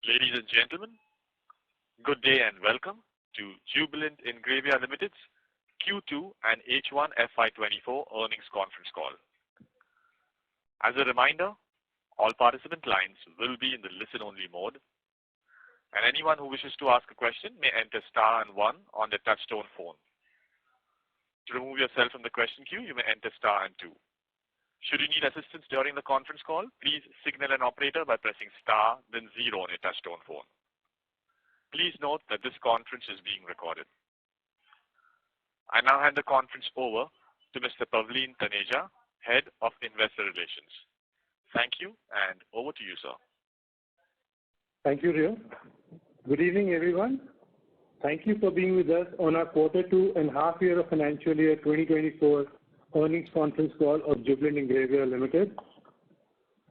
Ladies and gentlemen, good day and welcome to Jubilant Ingrevia Limited's Q2 and H1 FY24 earnings conference call. As a reminder, all participant lines will be in the listen-only mode, and anyone who wishes to ask a question may enter star and 1 on their touchtone phone. To remove yourself from the question queue, you may enter star and 2. Should you need assistance during the conference call, please signal an operator by pressing star, then 0 on your touchtone phone. Please note that this conference is being recorded. I now hand the conference over to Mr. Pavleen Taneja, Head of Investor Relations. Thank you, and over to you, sir. Thank you, Rio. Good evening, everyone. Thank you for being with us on our Q2 and half year of financial year 2024 earnings conference call of Jubilant Ingrevia Limited.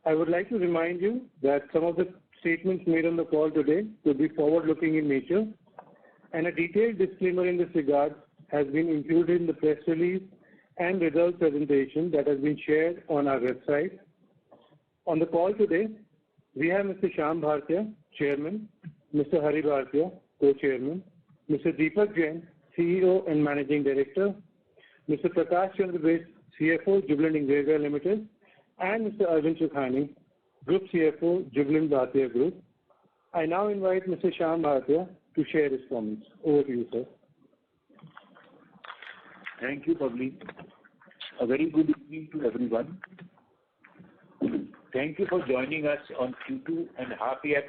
I would like to remind you that some of the statements made on the call today will be forward-looking in nature, and a detailed disclaimer in this regard has been included in the press release and results presentation that has been shared on our website. On the call today, we have Mr. Shyam Bhartia, Chairman, Mr. Hari Bhartia, Co-Chairman, Mr. Deepak Jain, CEO and Managing Director, Mr. Prakash Chandra Base, CFO, Jubilant Ingrevia Limited, and Mr. Arvind Chokhani, Group CFO, Jubilant Bhartia Group. I now invite Mr. Shyam Bhartia to share his comments. Over to you, sir. Thank you, Pavleen. A very good evening to everyone. Thank you for joining us on Q2 and half year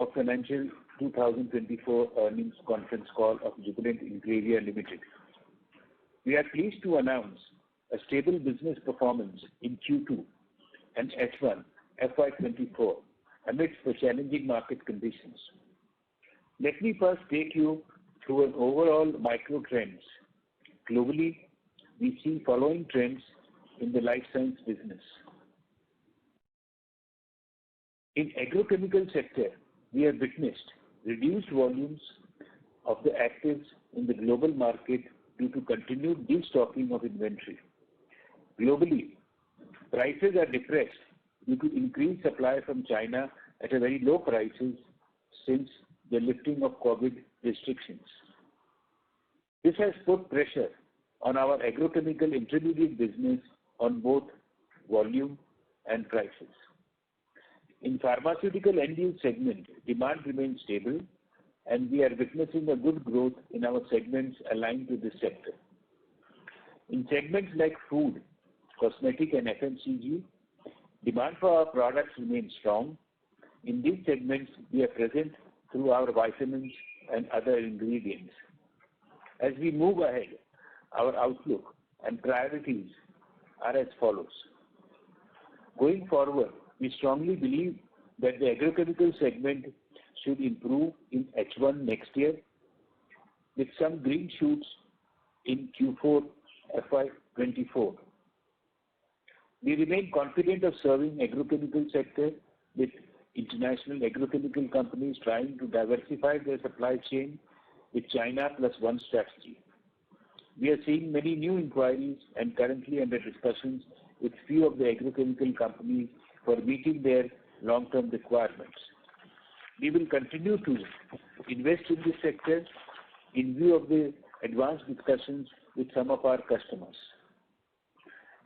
of financial 2024 earnings conference call of Jubilant Ingrevia Limited. We are pleased to announce a stable business performance in Q2 and H1 FY24 amidst the challenging market conditions. Let me first take you through an overall micro trends. Globally, we see following trends in the life science business. In agrochemical sector, we have witnessed reduced volumes of the actives in the global market due to continued destocking of inventory. Globally, prices are depressed due to increased supply from China at a very low prices since the lifting of COVID restrictions. This has put pressure on our agrochemical intermediate business on both volume and prices. In pharmaceutical end-use segment, demand remains stable, and we are witnessing a good growth in our segments aligned to this sector. In segments like food, cosmetic, and FMCG, demand for our products remains strong. In these segments, we are present through our vitamins and other ingredients. As we move ahead, our outlook and priorities are as follows. Going forward, we strongly believe that the agrochemical segment should improve in H1 next year with some green shoots in Q4 FY24. We remain confident of serving agrochemical sector with international agrochemical companies trying to diversify their supply chain with China plus one strategy. We are seeing many new inquiries and currently under discussions with few of the agrochemical companies for meeting their long-term requirements. We will continue to invest in this sector in view of the advanced discussions with some of our customers.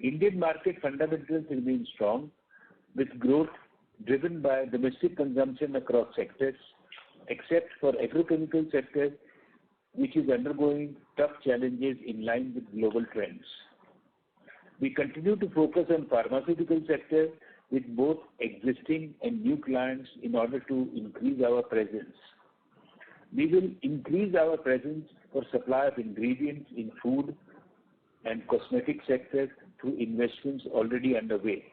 Indian market fundamentals remain strong with growth driven by domestic consumption across sectors except for agrochemical sector, which is undergoing tough challenges in line with global trends. We continue to focus on pharmaceutical sector with both existing and new clients in order to increase our presence. We will increase our presence for supply of ingredients in food and cosmetic sectors through investments already underway.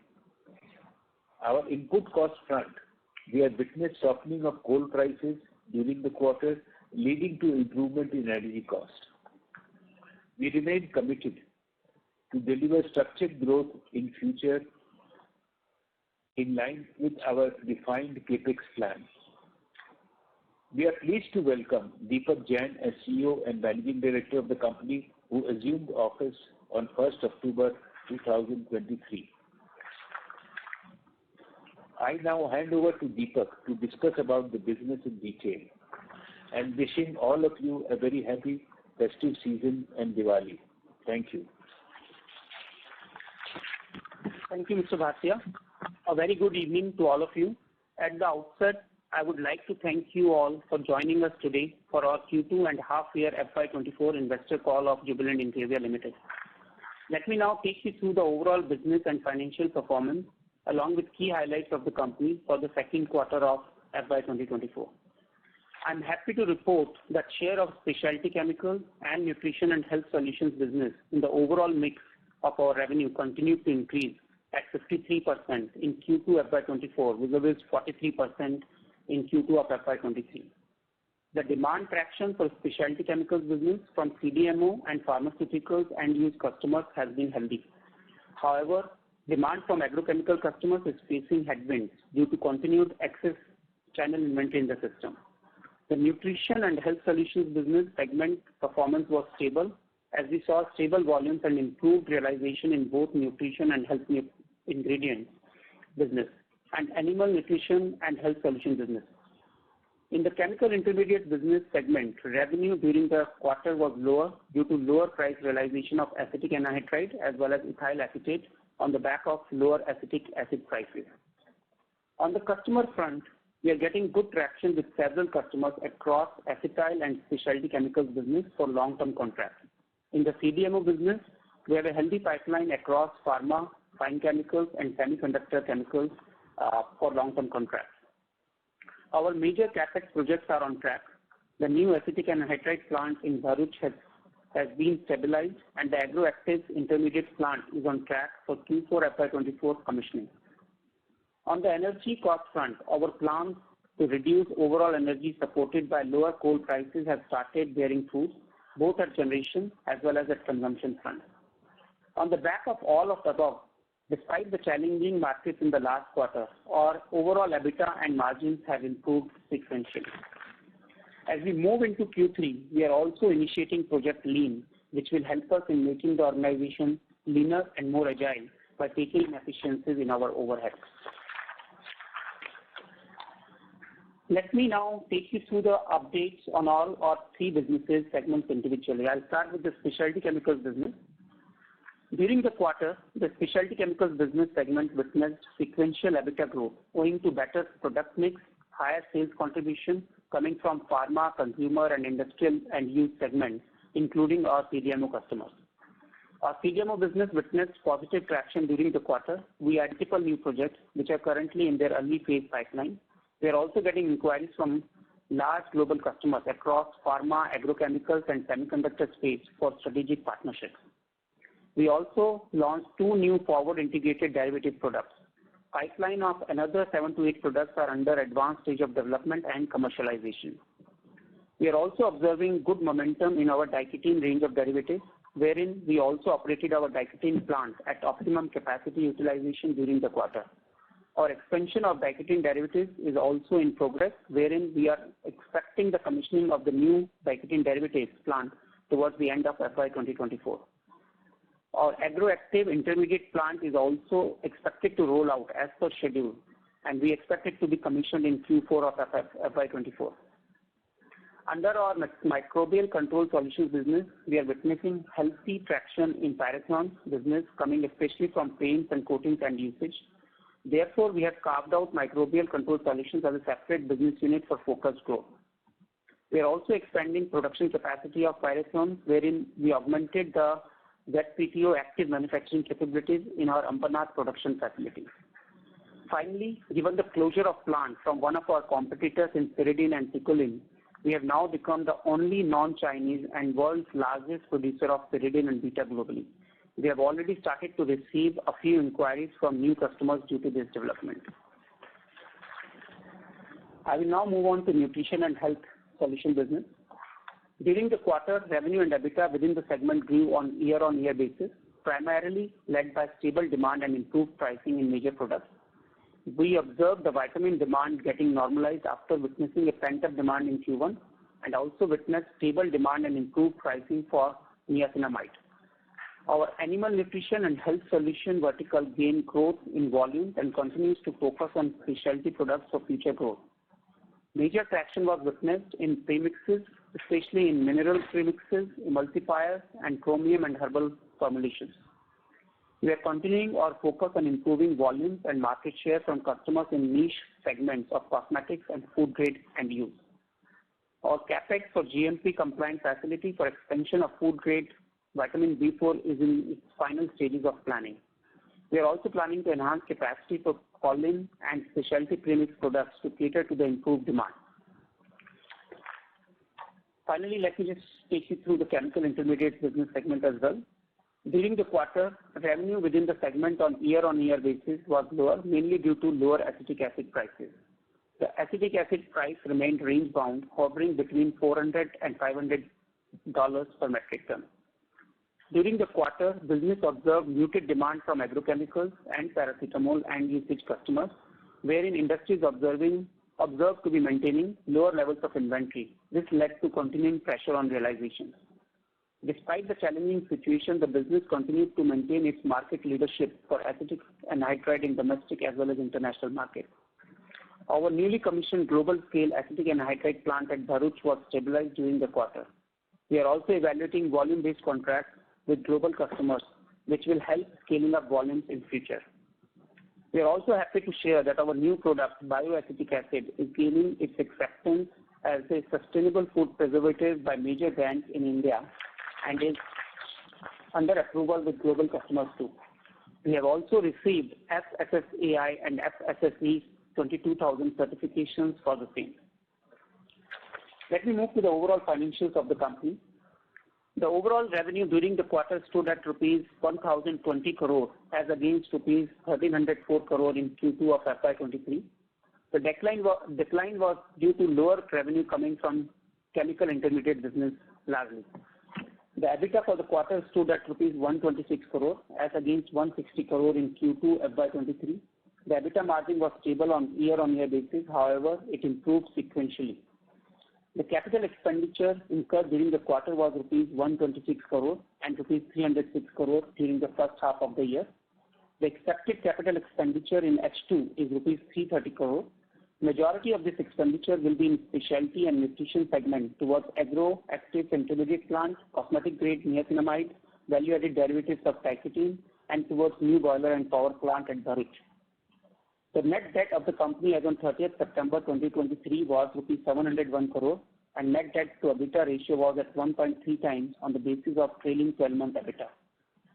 Our input cost front, we have witnessed softening of coal prices during the quarter, leading to improvement in energy cost. We remain committed to deliver structured growth in future in line with our defined CAPEX plan. We are pleased to welcome Deepak Jain as CEO and Managing Director of the company, who assumed office on 1st October 2023. I now hand over to Deepak to discuss about the business in detail, and wishing all of you a very happy festive season and Diwali. Thank you. Thank you, Mr. Bhatia. A very good evening to all of you. At the outset, I would like to thank you all for joining us today for our Q2 and half-year FY24 investor call of Jubilant Ingrevia Limited. Let me now take you through the overall business and financial performance along with key highlights of the company for the second quarter of FY2024. I'm happy to report that share of specialty chemicals and nutrition and health solutions business in the overall mix of our revenue continued to increase at 53% in Q2 FY24, vis-a-vis 43% in Q2 of FY23. The demand traction for specialty chemicals business from CDMO and pharmaceuticals end-use customers has been healthy. However, demand from agrochemical customers is facing headwinds due to continued excess channel inventory in the system. The nutrition and health solutions business segment performance was stable as we saw stable volumes and improved realization in both nutrition and health ingredients business and animal nutrition and health solution business. In the chemical intermediate business segment, revenue during the quarter was lower due to lower price realization of acetic anhydride as well as ethyl acetate on the back of lower acetic acid prices. On the customer front, we are getting good traction with several customers across acetyl and specialty chemicals business for long-term contracts. In the CDMO business, we have a healthy pipeline across pharma, fine chemicals, and semiconductor chemicals for long-term contracts. Our major capex projects are on track. The new acetic anhydride plant in Bharuch has been stabilized, and the agroactives intermediate plant is on track for Q4 FY24 commissioning. On the energy cost front, our plans to reduce overall energy supported by lower coal prices have started bearing fruit, both at generation as well as at consumption front. On the back of all of the above, despite the challenging markets in the last quarter, our overall EBITDA and margins have improved sequentially. As we move into Q3, we are also initiating Project Lean, which will help us in making the organization leaner and more agile by taking efficiencies in our overheads. Let me now take you through the updates on all our three businesses segments individually. I'll start with the specialty chemicals business. During the quarter, the specialty chemicals business segment witnessed sequential EBITDA growth owing to better product mix, higher sales contribution coming from pharma, consumer, and industrial end-use segments, including our CDMO customers. Our CDMO business witnessed positive traction during the quarter. We had multiple new projects which are currently in their early phase pipeline. We are also getting inquiries from large global customers across pharma, agrochemicals, and semiconductor space for strategic partnerships. We also launched 2 new forward integrated derivative products. Pipeline of another 7 to 8 products are under advanced stage of development and commercialization. We are also observing good momentum in our diketene range of derivatives, wherein we also operated our diketene plant at optimum capacity utilization during the quarter. Our expansion of diketene derivatives is also in progress, wherein we are expecting the commissioning of the new diketene derivatives plant towards the end of FY 2024. Our agroactive intermediate plant is also expected to roll out as per schedule, and we expect it to be commissioned in Q4 of FY24. Under our microbial control solutions business, we are witnessing healthy traction in pyrethrons business coming especially from paints and coatings and usage. Therefore, we have carved out microbial control solutions as a separate business unit for focused growth. We are also expanding production capacity of pyrethrons, wherein we augmented the ZPTO active manufacturing capabilities in our Ambernath production facility. Finally, given the closure of plant from one of our competitors in pyridine and picoline, we have now become the only non-Chinese and world's largest producer of pyridine and beta globally. We have already started to receive a few inquiries from new customers due to this development. I will now move on to nutrition and health solution business. During the quarter, revenue and EBITDA within the segment grew on year-on-year basis, primarily led by stable demand and improved pricing in major products. We observed the vitamin demand getting normalized after witnessing a pent-up demand in Q1 and also witnessed stable demand and improved pricing for niacinamide. Our animal nutrition and health solution vertical gained growth in volume and continues to focus on specialty products for future growth. Major traction was witnessed in premixes, especially in mineral premixes, emulsifiers, and chromium and herbal formulations. We are continuing our focus on improving volumes and market share from customers in niche segments of cosmetics and food grade end use. Our capex for GMP compliant facility for expansion of food grade vitamin B4 is in its final stages of planning. We are also planning to enhance capacity for choline and specialty premix products to cater to the improved demand. Finally, let me just take you through the chemical intermediates business segment as well. During the quarter, revenue within the segment on year-on-year basis was lower, mainly due to lower acetic acid prices. The acetic acid price remained range-bound, hovering between $400 and $500 per metric ton. During the quarter, business observed muted demand from agrochemicals and paracetamol end usage customers, wherein industries observed to be maintaining lower levels of inventory. This led to continuing pressure on realizations. Despite the challenging situation, the business continued to maintain its market leadership for acetic anhydride in domestic as well as international markets. Our newly commissioned global-scale acetic anhydride plant at Bharuch was stabilized during the quarter. We are also evaluating volume-based contracts with global customers, which will help scaling up volumes in future. We are also happy to share that our new product, bioacetic acid, is gaining its acceptance as a sustainable food preservative by major brands in India and is under approval with global customers too. We have also received FSSAI and FSSE 22,000 certifications for the same. Let me move to the overall financials of the company. The overall revenue during the quarter stood at rupees 1,020 crore as against rupees 1,304 crore in Q2 of FY23. The decline was due to lower revenue coming from chemical intermediate business largely. The EBITDA for the quarter stood at rupees 126 crore as against 160 crore in Q2 FY23. The EBITDA margin was stable on year-on-year basis. However, it improved sequentially. The capital expenditure incurred during the quarter was rupees 126 crore and rupees 306 crore during the first half of the year. The expected capital expenditure in H2 is rupees 330 crore. Majority of this expenditure will be in specialty and nutrition segment towards agro, active intermediate plant, cosmetic grade niacinamide, value-added derivatives of tichetine, and towards new boiler and power plant at Bharuch. The net debt of the company as on 30th September 2023 was rupees 701 crore and net debt to EBITDA ratio was at 1.3 times on the basis of trailing 12-month EBITDA.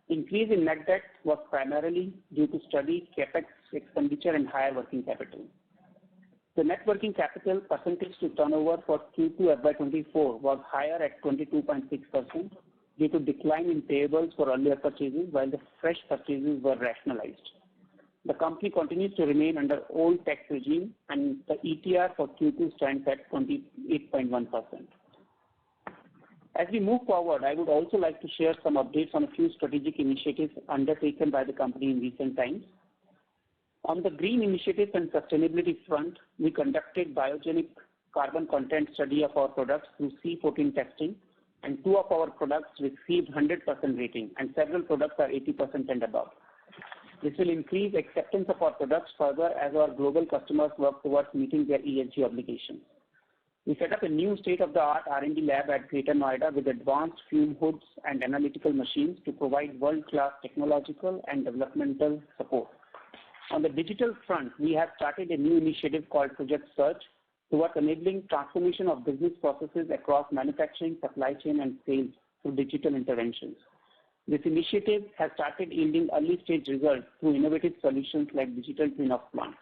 Increase in net debt was primarily due to steady capex expenditure and higher working capital. The net working capital percentage to turnover for Q2 FY24 was higher at 22.6% due to decline in payables for earlier purchases while the fresh purchases were rationalized. The company continues to remain under old tax regime and the ETR for Q2 stands at 28.1%. As we move forward, I would also like to share some updates on a few strategic initiatives undertaken by the company in recent times. On the green initiatives and sustainability front, we conducted biogenic carbon content study of our products through C14 testing, and 2 of our products received 100% rating, and several products are 80% and above. This will increase acceptance of our products further as our global customers work towards meeting their ESG obligations. We set up a new state-of-the-art R&D lab at Greater Noida with advanced fume hoods and analytical machines to provide world-class technological and developmental support. On the digital front, we have started a new initiative called Project Search towards enabling transformation of business processes across manufacturing, supply chain, and sales through digital interventions. This initiative has started yielding early-stage results through innovative solutions like digital twin of plants.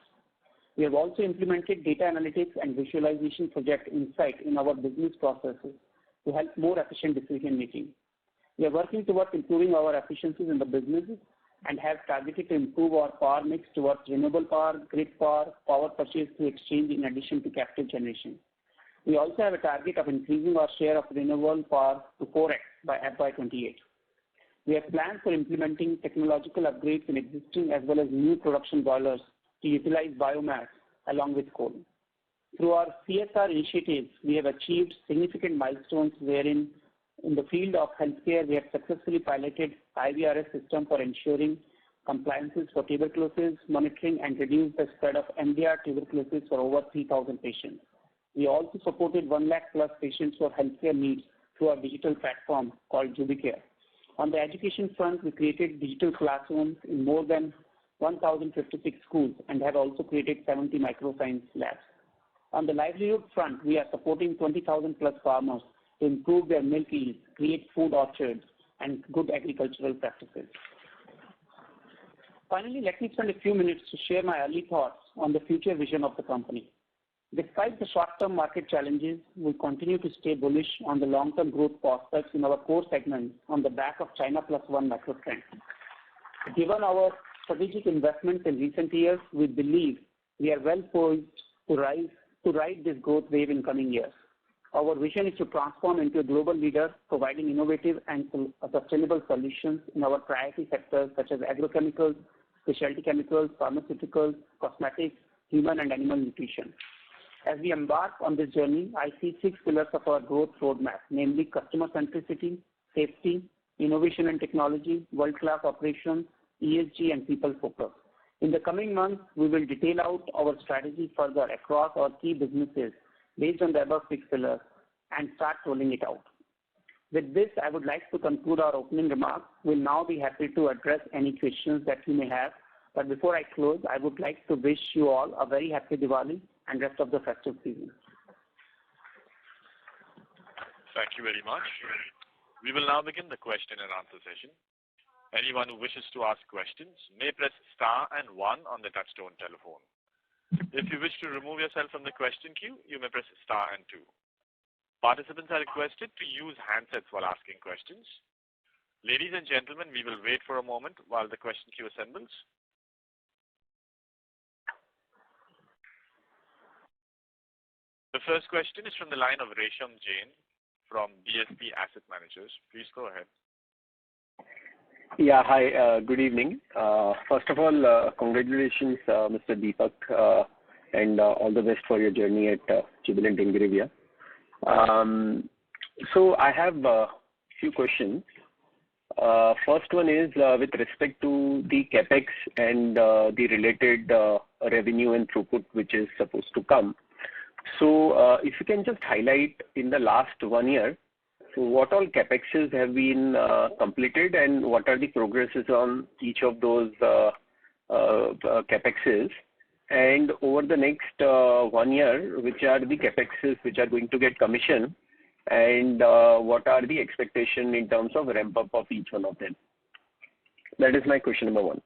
We have also implemented data analytics and visualization project Insight in our business processes to help more efficient decision making. We are working towards improving our efficiencies in the businesses and have targeted to improve our power mix towards renewable power, grid power, power purchase through exchange in addition to captive generation. We also have a target of increasing our share of renewable power to 4x by FY28. We have plans for implementing technological upgrades in existing as well as new production boilers to utilize biomass along with coal. Through our CSR initiatives, we have achieved significant milestones wherein In the field of healthcare, we have successfully piloted IVRS system for ensuring compliances for tuberculosis monitoring and reduced the spread of MDR tuberculosis for over 3,000 patients. We also supported 1 lakh plus patients for healthcare needs through our digital platform called Jubicare. On the education front, we created digital classrooms in more than 1,056 schools and have also created 70 microscience labs. On the livelihood front, we are supporting 20,000 plus farmers to improve their milk yields, create food orchards, and good agricultural practices. Finally, let me spend a few minutes to share my early thoughts on the future vision of the company. Despite the short-term market challenges, we continue to stay bullish on the long-term growth prospects in our core segments on the back of China Plus One macro trend. Given our strategic investments in recent years, we believe we are well poised to ride this growth wave in coming years. Our vision is to transform into a global leader, providing innovative and sustainable solutions in our priority sectors such as agrochemicals, specialty chemicals, pharmaceuticals, cosmetics, human and animal nutrition. As we embark on this journey, I see 6 pillars of our growth roadmap, namely customer centricity, safety, innovation and technology, world-class operations, ESG, and people focus. In the coming months, we will detail out our strategy further across our key businesses based on the above 6 pillars and start rolling it out. With this, I would like to conclude our opening remarks. We'll now be happy to address any questions that you may have. But before I close, I would like to wish you all a very happy Diwali and rest of the festive season. Thank you very much. We will now begin the question and answer session. Anyone who wishes to ask questions may press star and 1 on the touchtone telephone. If you wish to remove yourself from the question queue, you may press star and 2. Participants are requested to use handsets while asking questions. Ladies and gentlemen, we will wait for a moment while the question queue assembles. The first question is from the line of Resham Jain from DSP Asset Managers. Please go ahead. Yeah, hi, good evening. First of all, congratulations, Mr. Deepak, and all the best for your journey at Jubilant Ingrevia. So I have a few questions. First one is with respect to the capex and the related revenue and throughput which is supposed to come. So if you can just highlight in the last 1 year, so what all capexes have been completed and what are the progresses on each of those capexes, and over the next 1 year, which are the capexes which are going to get commissioned, and what are the expectation in terms of ramp up of each one of them? That is my question number 1.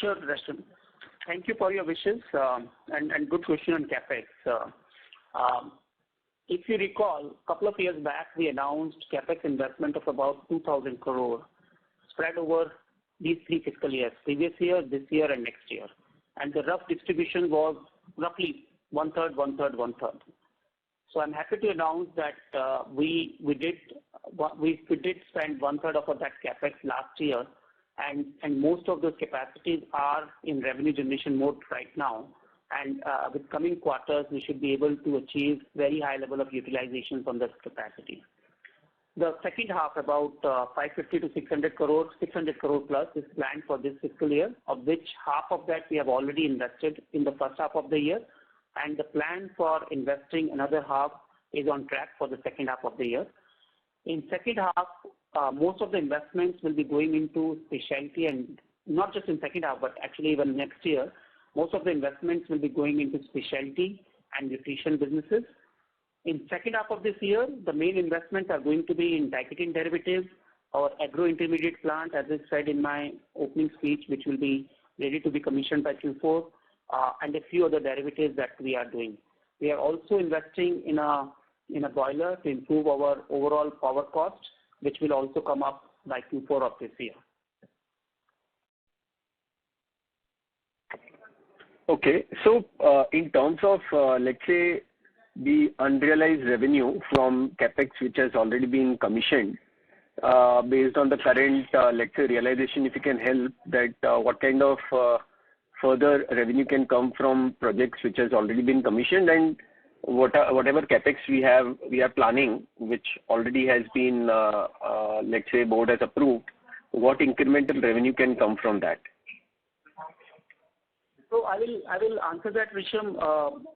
Sure, Resham. Thank you for your wishes and good question on capex. If you recall, a couple of years back, we announced capex investment of about 2,000 crore spread over these 3 fiscal years, previous year, this year, and next year. And the rough distribution was roughly 1/3, 1/3, 1/3. So I'm happy to announce that we did spend 1/3 of that capex last year, and most of those capacities are in revenue generation mode right now. And with coming quarters, we should be able to achieve very high level of utilization from this capacity. The second half, about 550 to 600 crore, 600 crore plus is planned for this fiscal year, of which half of that we have already invested in the first half of the year. And the plan for investing another half is on track for the second half of the year. In second half, most of the investments will be going into specialty, and not just in second half, but actually even next year, most of the investments will be going into specialty and nutrition businesses. In second half of this year, the main investments are going to be in diketene derivatives, our agro intermediate plant, as I said in my opening speech, which will be ready to be commissioned by Q4, and a few other derivatives that we are doing. We are also investing in a boiler to improve our overall power cost, which will also come up by Q4 of this year. Okay, so in terms of, let's say, the unrealized revenue from capex which has already been commissioned, based on the current, let's say, realization, if you can help that what kind of further revenue can come from projects which has already been commissioned, and whatever capex we are planning, which already has been, let's say, board has approved, what incremental revenue can come from that? So I will answer that, Risham,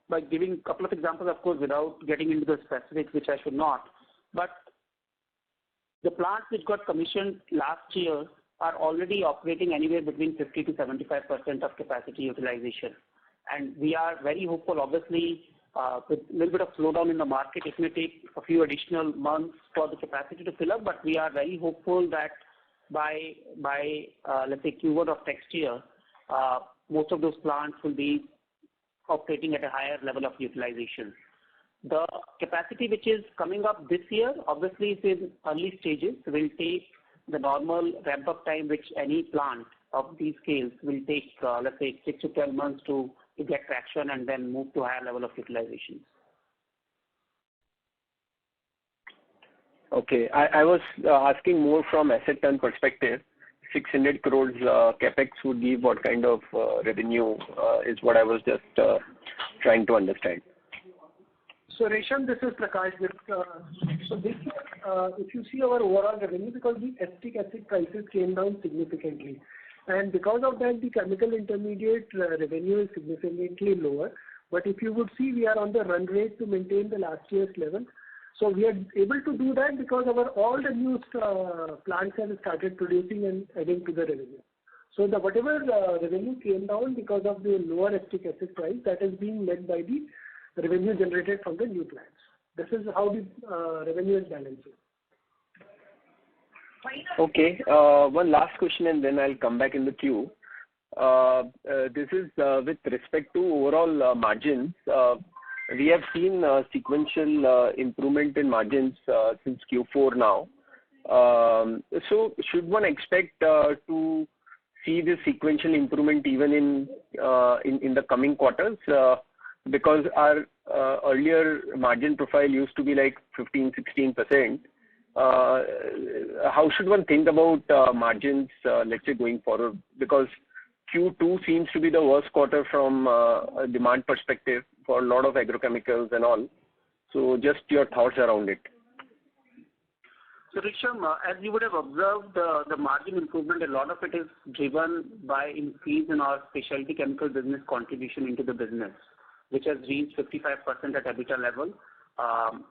by giving a couple of examples, of course, without getting into the specifics, which I should not. But the plants which got commissioned last year are already operating anywhere between 50 to 75% of capacity utilization. And we are very hopeful, obviously, with a little bit of slowdown in the market, it may take a few additional months for the capacity to fill up, but we are very hopeful that by let's say Q1 of next year, most of those plants will be operating at a higher level of utilization. The capacity which is coming up this year, obviously, is in early stages. Will take the normal ramp-up time which any plant of these scales will take, let's say, 6 to 12 months to get traction and then move to higher level of utilization. Okay. I was asking more from asset turn perspective. 600 crores capex would give what kind of revenue is what I was just trying to understand. So Resham, this is Prakash. So this year, if you see our overall revenue, because the acetic acid prices came down significantly, and because of that, the chemical intermediate revenue is significantly lower. But if you would see, we are on the run rate to maintain the last year's level. So we are able to do that because all the new plants have started producing and adding to the revenue. So whatever revenue came down because of the lower acetic acid price, that is being led by the revenue generated from the new plants. This is how the revenue is balancing. Okay. One last question and then I'll come back in the queue. This is with respect to overall margins. We have seen sequential improvement in margins since Q4 now. So should one expect to see this sequential improvement even in the coming quarters? Because our earlier margin profile used to be like 15-16%. How should one think about margins, let's say, going forward? Because Q2 seems to be the worst quarter from a demand perspective for a lot of agrochemicals and all. So just your thoughts around it. So Risham, as you would have observed, the margin improvement, a lot of it is driven by increase in our specialty chemical business contribution into the business, which has reached 55% at EBITDA level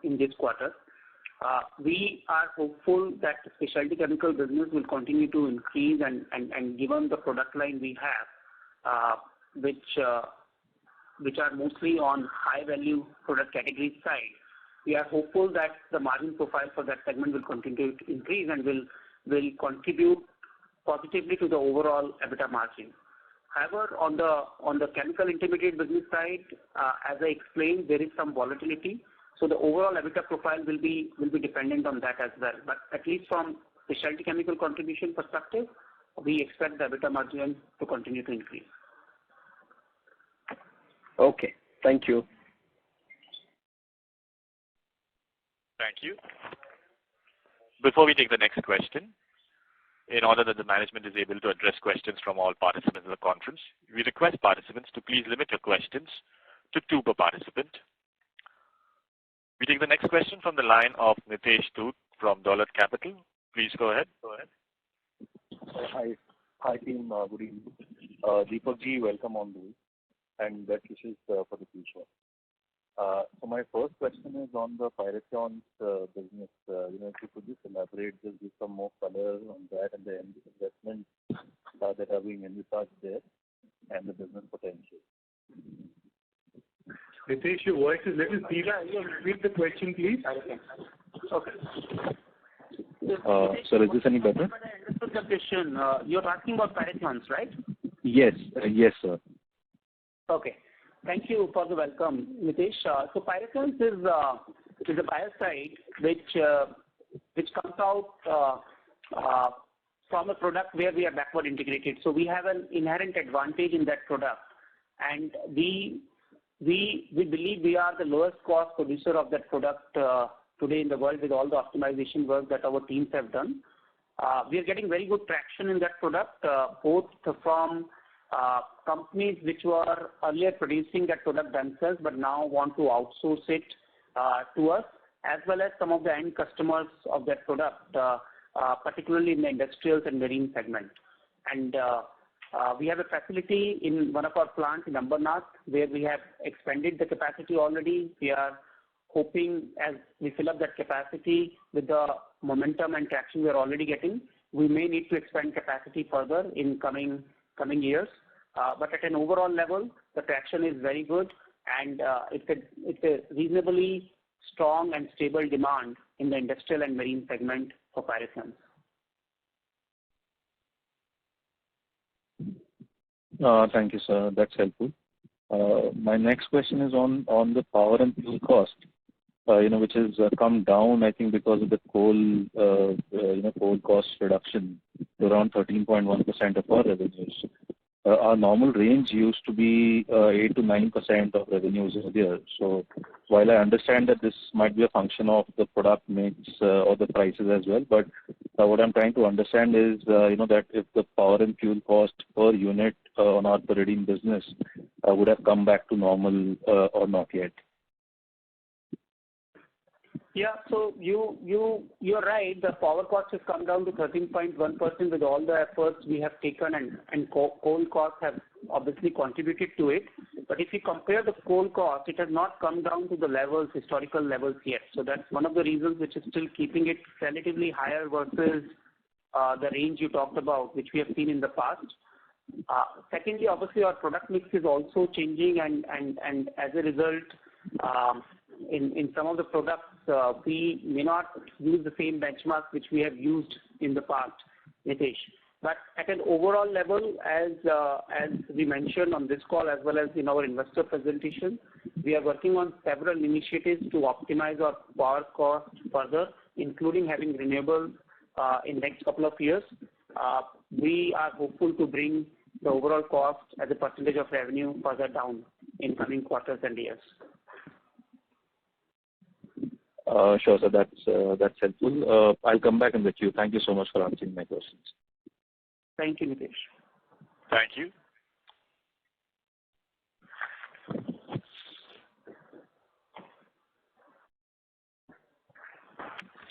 in this quarter. We are hopeful that the specialty chemical business will continue to increase and given the product line we have, which are mostly on high value product category side, we are hopeful that the margin profile for that segment will continue to increase and will contribute positively to the overall EBITDA margin. However, on the chemical intermediate business side, as I explained, there is some volatility. So the overall EBITDA profile will be dependent on that as well. But at least from specialty chemical contribution perspective, we expect the EBITDA margin to continue to increase. Okay. Thank you. Thank you. Before we take the next question, in order that the management is able to address questions from all participants in the conference, we request participants to please limit your questions to 2 per participant. We take the next question from the line of Nitesh Dhoot from Dolat Capital. Please go ahead. Hi team, good evening. Deepak ji, welcome on board and best wishes for the future. So my first question is on the Pyrethrons business. If you could just elaborate, just give some more color on that and the investments that are being envisaged there and the business potential. Ritesh, your voice is little deep. Repeat the question, please. Okay. Sir, is this any better? I understood the question. You're asking about Pyrethrons, right? Yes, sir. Okay. Thank you for the welcome, Nitesh. So Pyrethrons is a biocide which comes out from a product where we are backward integrated. So we have an inherent advantage in that product, and we believe we are the lowest cost producer of that product today in the world with all the optimization work that our teams have done. We are getting very good traction in that product, both from companies which were earlier producing that product themselves but now want to outsource it to us, as well as some of the end customers of that product, particularly in the industrials and marine segment. And we have a facility in one of our plants in Ambernath where we have expanded the capacity already. We are hoping as we fill up that capacity with the momentum and traction we are already getting, we may need to expand capacity further in coming years. But at an overall level, the traction is very good, and it's a reasonably strong and stable demand in the industrial and marine segment for pyrothans. Thank you, sir. That's helpful. My next question is on the power and fuel cost, which has come down, I think, because of the coal cost reduction to around 13.1% of our revenues. Our normal range used to be 8 to 9% of revenues a year. So while I understand that this might be a function of the product mix or the prices as well, but what I'm trying to understand is, that if the power and fuel cost per unit on our pyridine business would have come back to normal or not yet. Yeah, so you're right. The power cost has come down to 13.1% with all the efforts we have taken, and coal costs have obviously contributed to it. But if you compare the coal cost, it has not come down to the historical levels yet. So that's one of the reasons which is still keeping it relatively higher versus the range you talked about, which we have seen in the past. Secondly, obviously our product mix is also changing, and as a result, in some of the products, we may not use the same benchmark which we have used in the past, Nitesh. But at an overall level, as we mentioned on this call as well as in our investor presentation, we are working on several initiatives to optimize our power cost further, including having renewable in next couple of years. We are hopeful to bring the overall cost as a percentage of revenue further down in coming quarters and years. Sure, sir. That's helpful. I'll come back in the queue. Thank you so much for answering my questions. Thank you, Nitesh. Thank you.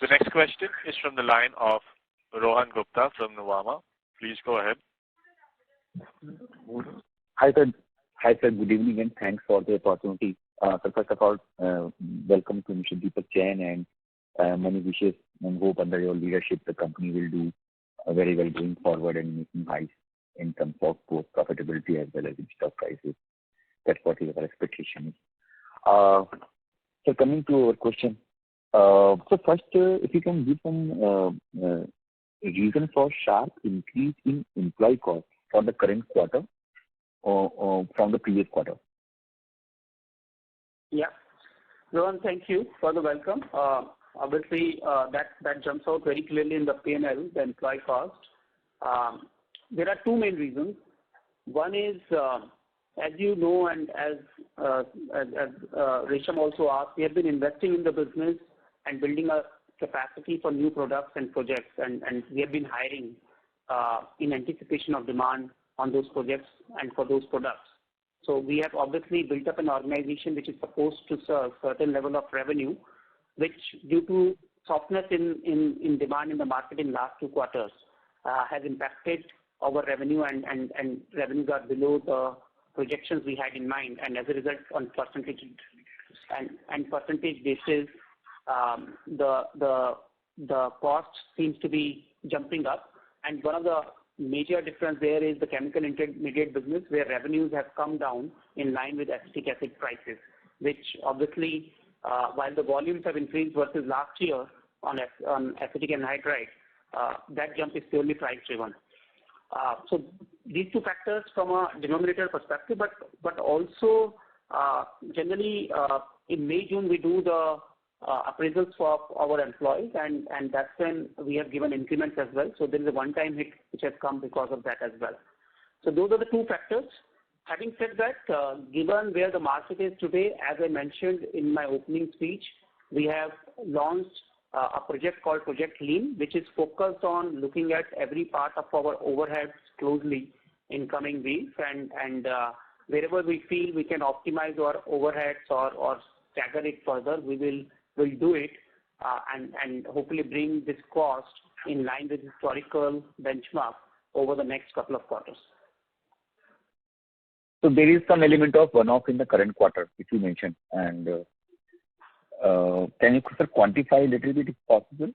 The next question is from the line of Rohan Gupta from Nuvama. Please go ahead. Hi, sir. Good evening, and thanks for the opportunity. So first of all, welcome to Mr. Deepak Jain, and many wishes and hope under your leadership the company will do very well going forward and making highs in terms of both profitability as well as in stock prices. That's what our expectation is. So coming to our question, so first, if you can give some reason for sharp increase in employee costs for the current quarter or from the previous quarter. Yeah. Rohan, thank you for the welcome. Obviously, that jumps out very clearly in the P&L, the employee cost. There are two main reasons. One is, as you know, and as Resham also asked, we have been investing in the business and building a capacity for new products and projects, and we have been hiring in anticipation of demand on those projects and for those products. So we have obviously built up an organization which is supposed to serve certain level of revenue, which due to softness in demand in the market in last 2 quarters has impacted our revenue, and revenues are below the projections we had in mind, and as a result on percentage basis, the cost seems to be jumping up. And one of the major difference there is the chemical intermediate business, where revenues have come down in line with acetic acid prices, which obviously, while the volumes have increased versus last year on acetic anhydride, that jump is purely price driven. So these two factors from a denominator perspective, but also generally in May, June we do the appraisals for our employees, and that's when we have given increments as well. So there is a one-time hit which has come because of that as well. So those are the two factors. Having said that, given where the market is today, as I mentioned in my opening speech, we have launched a project called Project Lean, which is focused on looking at every part of our overheads closely in coming weeks, and wherever we feel we can optimize our overheads or stagger it further, we'll do it, and hopefully bring this cost in line with historical benchmark over the next couple of quarters. So there is some element of one-off in the current quarter, which you mentioned, and can you quantify a little bit if possible?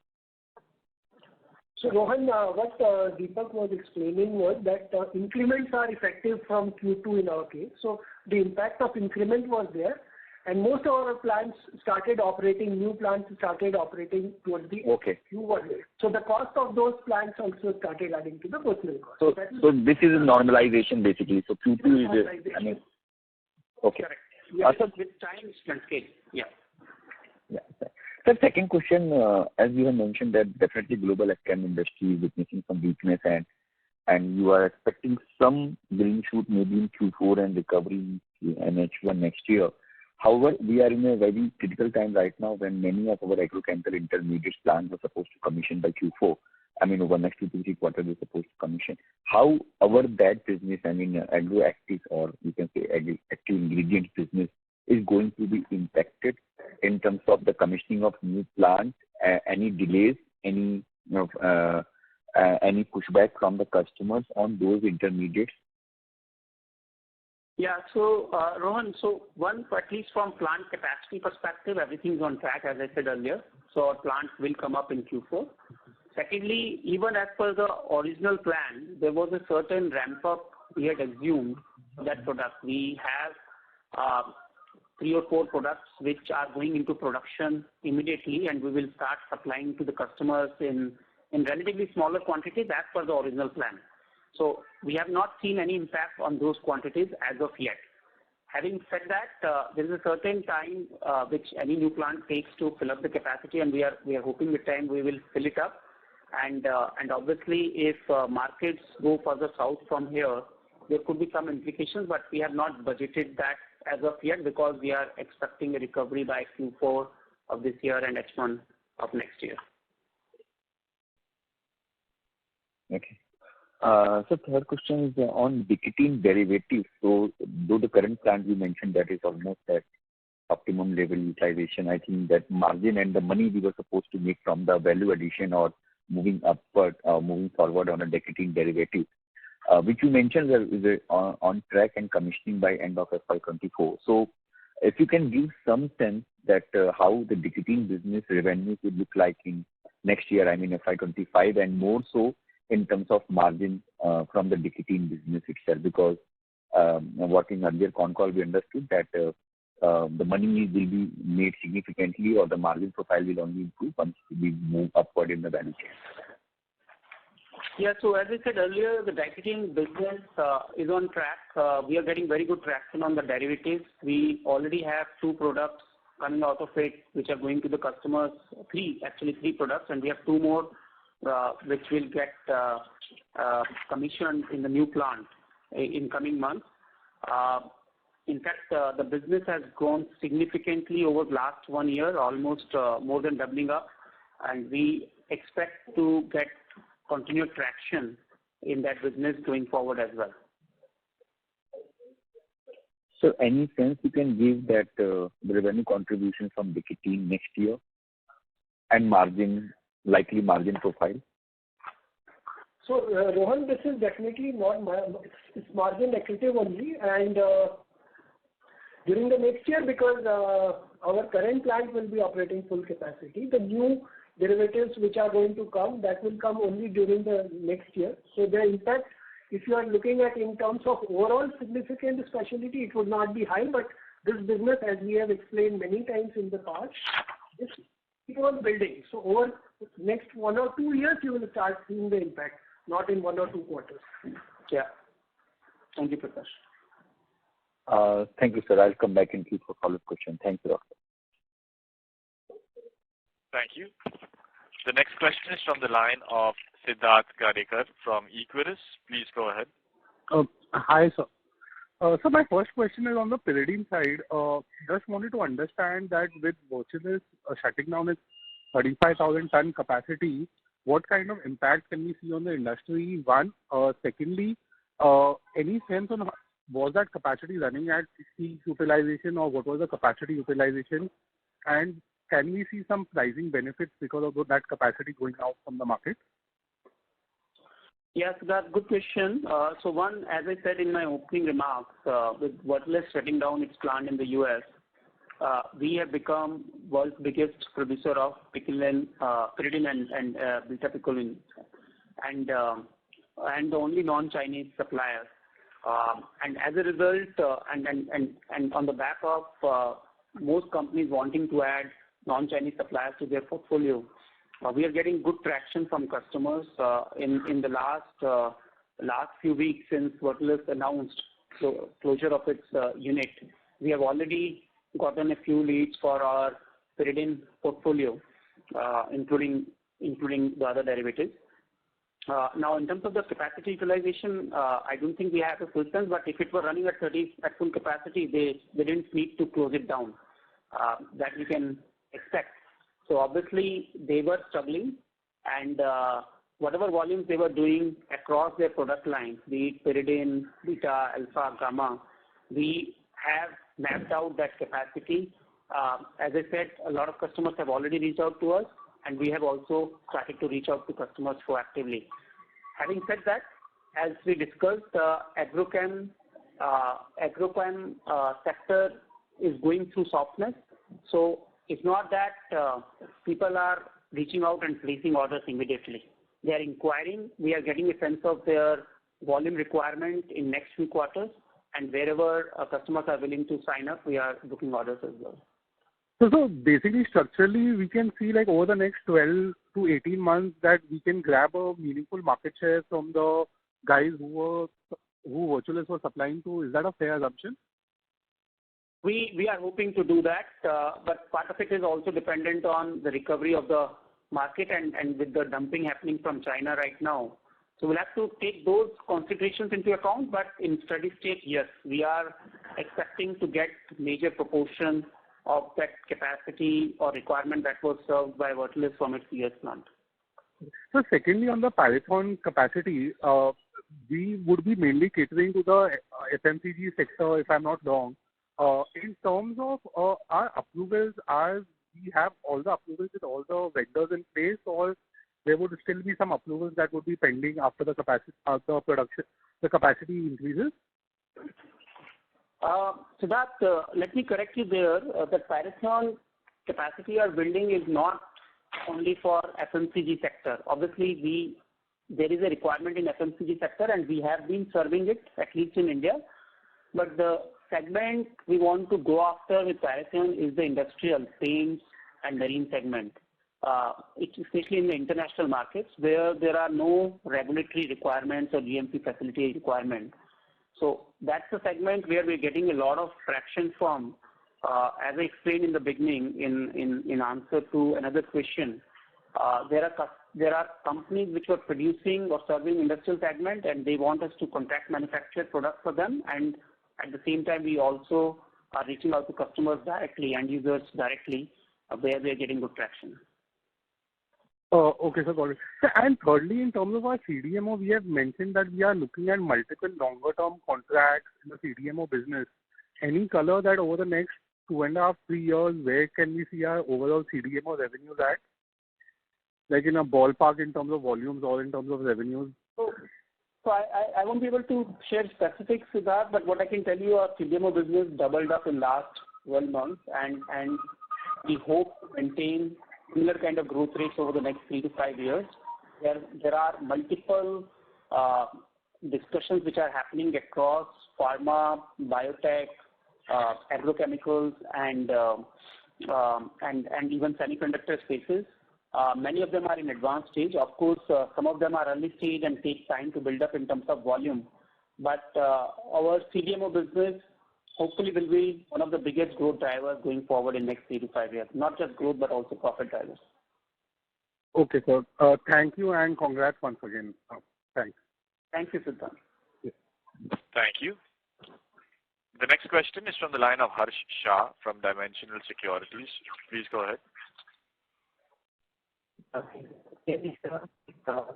So Rohan, what Deepak was explaining was that increments are effective from Q2 in our case. So the impact of increment was there, and most of our plants started operating, new plants started operating towards the Q1. So the cost of those plants also started adding to the personnel cost. So this is a normalization basically. So Q2 is, I mean, okay. Correct. Yes, with time and scale. Yeah. Yeah. So second question, as you have mentioned that definitely global FCAM industry is witnessing some weakness and you are expecting some green shoot maybe in Q4 and recovery in H1 next year. However, we are in a very critical time right now when many of our agrochemical intermediates plants are supposed to commission by Q4. I mean, over next 2 to 3 quarters, they're supposed to commission. How that business, I mean, agro-active or you can say active ingredient business is going to be impacted in terms of the commissioning of new plants, any delays, any pushback from the customers on those intermediates? Yeah. So, Rohan, at least from plant capacity perspective, everything's on track, as I said earlier. So our plants will come up in Q4. Secondly, even as per the original plan, there was a certain ramp up we had assumed for that product. We have 3 or 4 products which are going into production immediately, and we will start supplying to the customers in relatively smaller quantities as per the original plan. So we have not seen any impact on those quantities as of yet. Having said that, there is a certain time which any new plant takes to fill up the capacity, and we are hoping with time we will fill it up. And obviously, if markets go further south from here, there could be some implications, but we have not budgeted that as of yet because we are expecting a recovery by Q4 of this year and H1 of next year. Okay. So third question is on nicotine derivatives. So though the current plant you mentioned that is almost at optimum level utilization, I think that margin and the money we were supposed to make from the value addition or moving upward, moving forward on a nicotine derivative, which you mentioned is on track and commissioning by end of FY24. So if you can give some sense that how the nicotine business revenues would look like in next year, I mean FY25, and more so in terms of margin from the nicotine business itself, because what in earlier Concall we understood that the money will be made significantly or the margin profile will only improve once we move upward in the value chain. Yeah, so as I said earlier, the nicotine business is on track. We are getting very good traction on the derivatives. We already have 2 products coming out of it which are going to the customers, 3 products, and we have 2 more which will get commissioned in the new plant in coming months. In fact, the business has grown significantly over the last 1 year, almost more than doubling up, and we expect to get continued traction in that business going forward as well. So any sense you can give that the revenue contribution from nicotine next year and likely margin profile? So Rohan, this is definitely not it's margin accretive only, and during the next year, because our current plant will be operating full capacity, the new derivatives which are going to come, that will come only during the next year. So the impact, if you are looking at in terms of overall significant specialty, it would not be high, but this business, as we have explained many times in the past, is keep on building. So over next 1 or 2 years, you will start seeing the impact, not in 1 or 2 quarters. Yeah. Thank you, Prakash. Thank you, sir. I'll come back and keep for follow-up question. Thank you, doctor. Thank you. The next question is from the line of Siddharth Gadekar from Equirus. Please go ahead. Hi, sir. So my first question is on the pyridine side. Just wanted to understand that with Virtulis shutting down its 35,000 ton capacity, what kind of impact can we see on the industry? One. Secondly, Any sense on was that capacity running at peak utilization, or what was the capacity utilization? And can we see some pricing benefits because of that capacity going out from the market? Yes, that's a good question. So one, as I said in my opening remarks, with Vertless shutting down its plant in the US, we have become world's biggest producer of picoline, pyridine and beta-picoline, and the only non-Chinese supplier. And as a result, and on the back of most companies wanting to add non-Chinese suppliers to their portfolio, we are getting good traction from customers in the last few weeks since Vertless announced closure of its unit. We have already gotten a few leads for our pyridine portfolio, including the other derivatives. Now, in terms of the capacity utilization, I don't think we have a full sense, but if it were running at full capacity, they didn't need to close it down. That we can expect. So obviously, they were struggling, and whatever volumes they were doing across their product lines, be it pyridine, beta, alpha, gamma, we have mapped out that capacity. As I said, a lot of customers have already reached out to us, and we have also started to reach out to customers proactively. Having said that, as we discussed, agrochem sector is going through softness. So it's not that people are reaching out and placing orders immediately. They are inquiring. We are getting a sense of their volume requirement in next few quarters, and wherever customers are willing to sign up, we are booking orders as well. So basically, structurally, we can see like over the next 12 to 18 months that we can grab a meaningful market share from the guys who Virtualists were supplying to. Is that a fair assumption? We are hoping to do that, but part of it is also dependent on the recovery of the market and with the dumping happening from China right now. So we'll have to take those considerations into account, but in steady state, yes, we are expecting to get major proportion of that capacity or requirement that was served by Vertless from its US plant. So secondly, on the Python capacity, we would be mainly catering to the FMCG sector, if I'm not wrong. In terms of our approvals, we have all the approvals with all the vendors in place, or there would still be some approvals that would be pending after the capacity increases? So that let me correct you there. The Python capacity we are building is not only for FMCG sector. Obviously, there is a requirement in FMCG sector, and we have been serving it, at least in India. But the segment we want to go after with Python is the industrial, paints, and marine segment. It's especially in the international markets where there are no regulatory requirements or GMP facility requirements. So that's the segment where we're getting a lot of traction from. As I explained in the beginning, in answer to another question, there are companies which are producing or serving industrial segment, and they want us to contract manufacture products for them. And at the same time, we also are reaching out to customers directly, end users directly, where we are getting good traction. Okay, sir, got it. And thirdly, in terms of our CDMO, we have mentioned that we are looking at multiple longer-term contracts in the CDMO business. Any color that over the next 2.5, 3 years, where can we see our overall CDMO revenues at? Like in a ballpark in terms of volumes or in terms of revenues? So I won't be able to share specifics with that, but what I can tell you, our CDMO business doubled up in last 12 months, and we hope to maintain similar kind of growth rates over the next 3 to 5 years. There are multiple discussions which are happening across pharma, biotech, agrochemicals, and even semiconductor spaces. Many of them are in advanced stage. Of course, some of them are early stage and take time to build up in terms of volume. But our CDMO business hopefully will be one of the biggest growth drivers going forward in next 3 to 5 years. Not just growth, but also profit drivers. Okay, sir. Thank you and congrats once again. Thanks. Thank you, Siddhant. Yes. Thank you. The next question is from the line of Harsh Shah from Dimensional Securities. Please go ahead. Okay. Could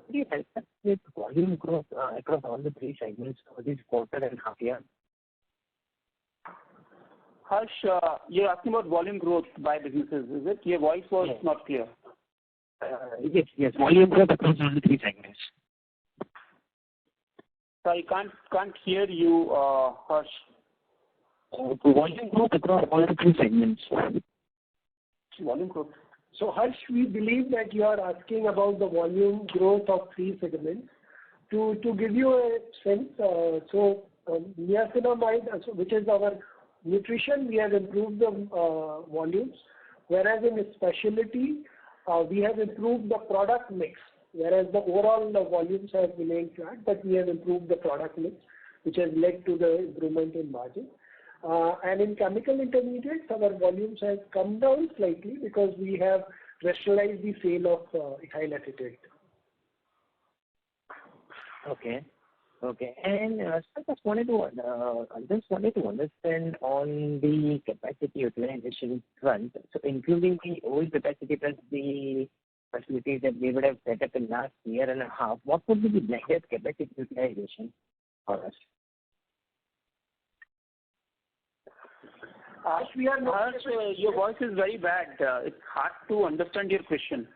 you help us with volume growth across all the three segments for this quarter and half year? Harsh, you're asking about volume growth by businesses, is it? Your voice was not clear. Yes. Volume growth across all the three segments. Sorry, can't hear you, Harsh. Volume growth across all the three segments. Volume growth. So Harsh, we believe that you are asking about the volume growth of three segments. To give you a sense, niacinamide, which is our nutrition, we have improved the volumes, whereas in specialty, we have improved the product mix, whereas the overall volumes have remained flat, but we have improved the product mix, which has led to the improvement in margin. And in chemical intermediates, our volumes have come down slightly because we have rationalized the sale of ethyl acetate. Okay. And I just wanted to understand on the capacity utilization front. So including the old capacity plus the facilities that we would have set up in last year and a half, what would be the blended capacity utilization for us? Harsh, your voice is very bad. It's hard to understand your question.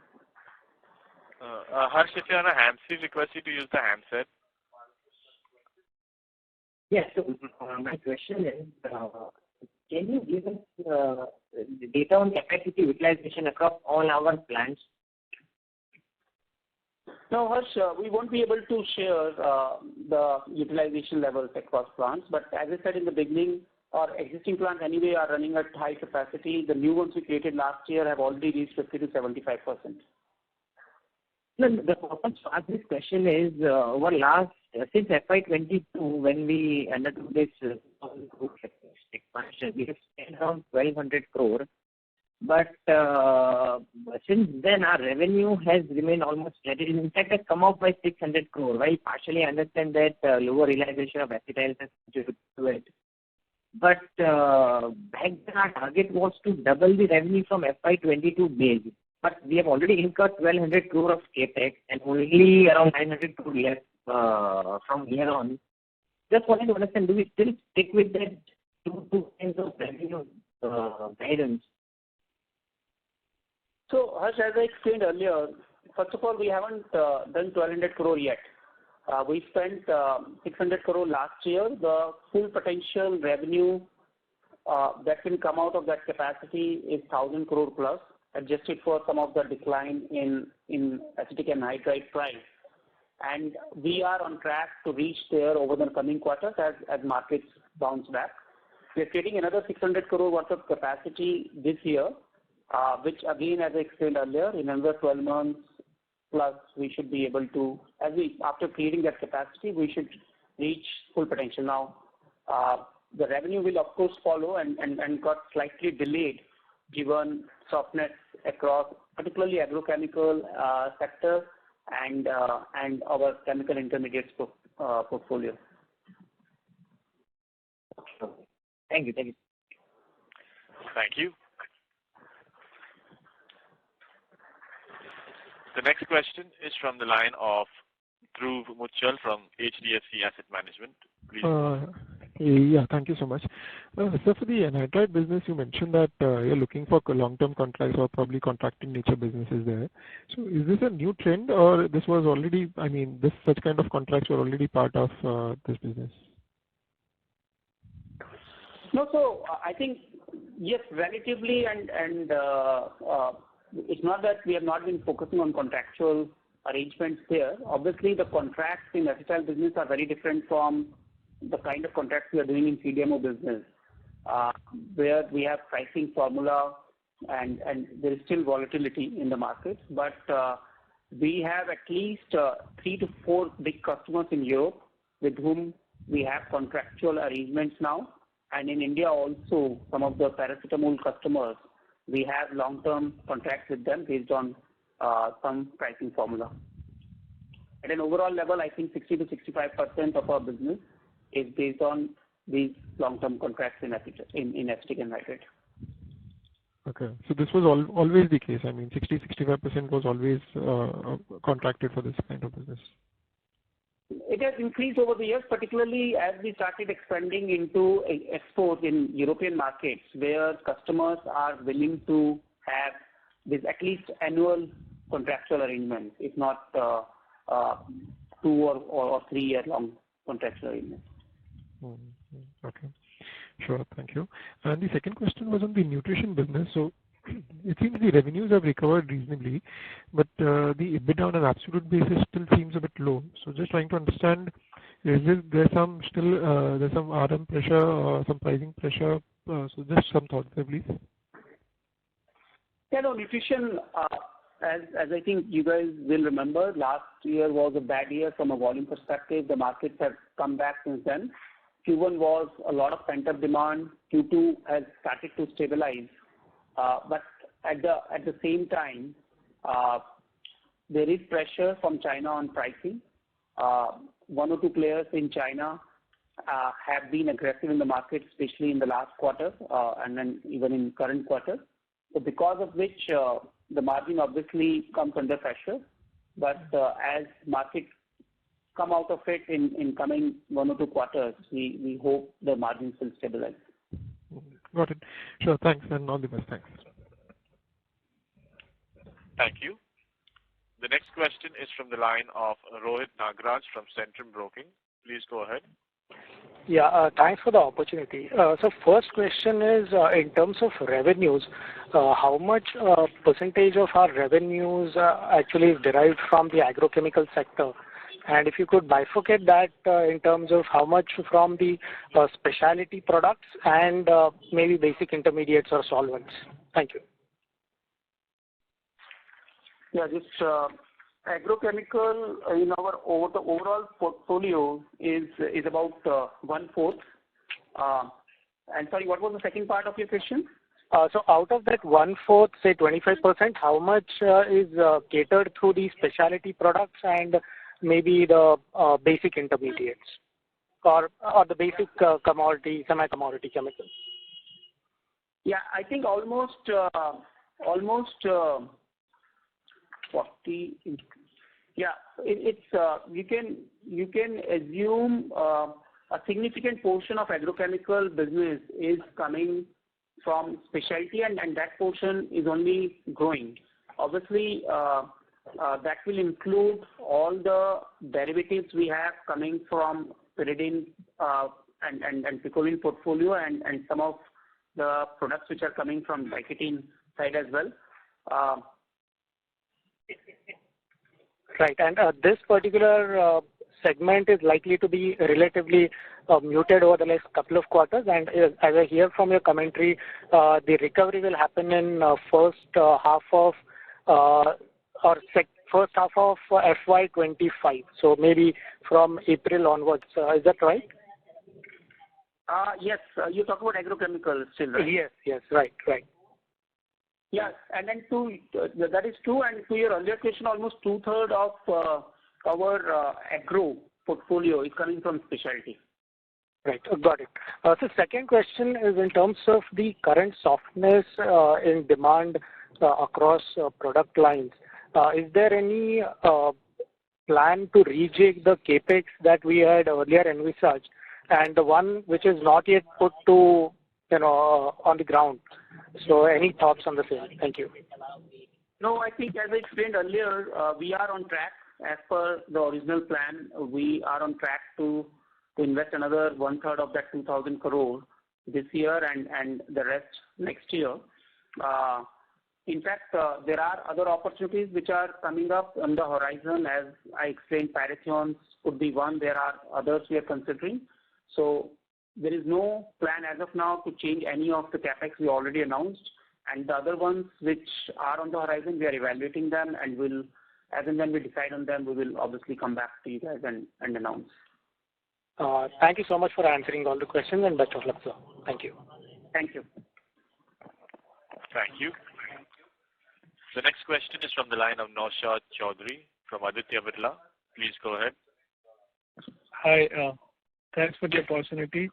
Harsh, if you're on a handset, request you to use the handset. Yes. So my question is, can you give us data on capacity utilization across all our plants? No, Harsh, we won't be able to share the utilization levels across plants. But as I said in the beginning, our existing plants anyway are running at high capacity. The new ones we created last year have already reached 50 to 75%. No, the purpose of this question is since FY22, when we undertook this expansion, we have spent around 1,200 crore. But since then, our revenue has remained almost steady. In fact, has come up by 600 crore. While partially I understand that lower realization of acetyls has contributed to it. But back then, our target was to double the revenue from FY22 base. But we have already incurred 1,200 crore of capex and only around 900 crore left from here on. Just wanted to understand, do we still stick with that 2 kinds of revenue guidance? So, Harsh, as I explained earlier, first of all, we haven't done 1,200 crore yet. We spent 600 crore last year. The full potential revenue that can come out of that capacity is 1,000 crore plus, adjusted for some of the decline in acetic anhydride price. And we are on track to reach there over the coming quarters as markets bounce back. We are creating another 600 crore worth of capacity this year, which again, as I explained earlier, in another 12 months plus, we should be able to, after creating that capacity, we should reach full potential. Now, the revenue will of course follow and got slightly delayed given softness across particularly agrochemical sector and our chemical intermediates portfolio. Thank you. Thank you. The next question is from the line of Dhruv Muchal from HDFC Asset Management. Please. Yeah, thank you so much. So for the anhydride business, you mentioned that you're looking for long-term contracts or probably contracting nature businesses there. So is this a new trend or this was already, such kind of contracts were already part of this business? No, so I think, yes, relatively, and it's not that we have not been focusing on contractual arrangements there. Obviously, the contracts in acetyl business are very different from the kind of contracts we are doing in CDMO business, where we have pricing formula and there is still volatility in the markets. But we have at least 3 to 4 big customers in Europe with whom we have contractual arrangements now. And in India also, some of the paracetamol customers, we have long-term contracts with them based on some pricing formula. At an overall level, I think 60 to 65% of our business is based on these long-term contracts in acetic anhydride. Okay. So this was always the case. I mean, 60-65% was always contracted for this kind of business. It has increased over the years, particularly as we started expanding into exports in European markets, where customers are willing to have this at least annual contractual arrangements, if not 2 or 3 year long contractual arrangements. Okay. Sure. Thank you. And the second question was on the nutrition business. So it seems the revenues have recovered reasonably, but the EBITDA on an absolute basis still seems a bit low. So just trying to understand, there's some RM pressure or some pricing pressure? So just some thoughts there, please. Yeah, no, nutrition, as I think you guys will remember, last year was a bad year from a volume perspective. The markets have come back since then. Q1 was a lot of pent-up demand. Q2 has started to stabilize. But at the same time, there is pressure from China on pricing. 1 or 2 players in China have been aggressive in the market, especially in the last quarter and then even in current quarter. So because of which the margin obviously comes under pressure. But as markets come out of it in coming 1 or 2 quarters, we hope the margins will stabilize. Got it. Sure. Thanks, and all the best. Thanks. Thank you. The next question is from the line of Rohit Nagraj from Centrum Broking. Please go ahead. Yeah, thanks for the opportunity. So first question is, in terms of revenues, how much percentage of our revenues actually is derived from the agrochemical sector? And if you could bifurcate that in terms of how much from the specialty products and maybe basic intermediates or solvents. Thank you. Yeah, this agrochemical in our overall portfolio is about 1/4. And sorry, what was the second part of your question? So out of that 1/4, say 25%, how much is catered through the specialty products and maybe the basic intermediates or the basic commodity, semi-commodity chemicals? Yeah, I think almost 40. Yeah, it's you can assume a significant portion of agrochemical business is coming from specialty, and that portion is only growing. Obviously, that will include all the derivatives we have coming from pyridine and picoline portfolio, and some of the products which are coming from diketene side as well. Right, and this particular segment is likely to be relatively muted over the next couple of quarters. And as I hear from your commentary, the recovery will happen in first half of FY25. So maybe from April onwards. Is that right? Yes, you talk about agrochemicals still, right? Yes, right. Yes, and then that is true. And to your earlier question, almost 2/3 of our agro portfolio is coming from specialty. Right, got it. So second question is in terms of the current softness in demand across product lines. Is there any plan to rejig the capex that we had earlier envisaged, and the one which is not yet put to on the ground? So any thoughts on the same? Thank you. No, I think as I explained earlier, we are on track as per the original plan. We are on track to invest another 1/3 of that 2,000 crore this year and the rest next year. In fact, there are other opportunities which are coming up on the horizon. As I explained, pyrethrons could be one. There are others we are considering. So there is no plan as of now to change any of the capex we already announced. And the other ones which are on the horizon, we are evaluating them, and will, as and when we decide on them, we will obviously come back to you guys and announce. Thank you so much for answering all the questions, and best of luck, sir. Thank you. Thank you. Thank you. The next question is from the line of Naushad Chaudhary from Aditya Birla. Please go ahead. Hi, thanks for the opportunity.